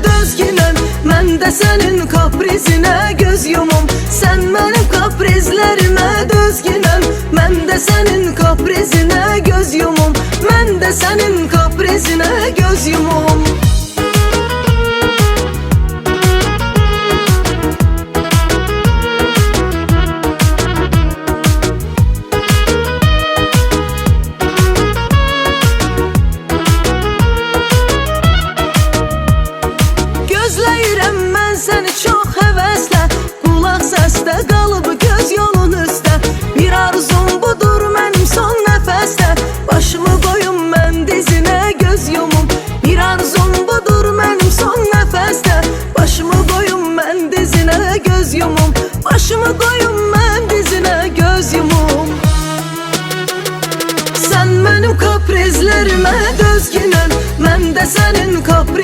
dözgünəm, mən də sənin kaprizinə göz yumum. Sən mənim kaprizlərimə dözgünəm, mən də sənin kaprizinə göz yumum. Mən də sənin kaprizinə göz yumum. Gözləyirəm mən səni çox həvəslə, qulaq səsdə qalıb göz yolun üstə. Bir arzum budur mənim son nəfəsdə, başımı qoyum mən dizinə göz yumum. Bir arzum budur mənim son nəfəsdə, başımı qoyum mən dizinə göz yumum. Başımı qoyum mən dizinə göz yumum. Sən mənim kaprizlərimə dözgünəm, mən də sənin kaprizlərimə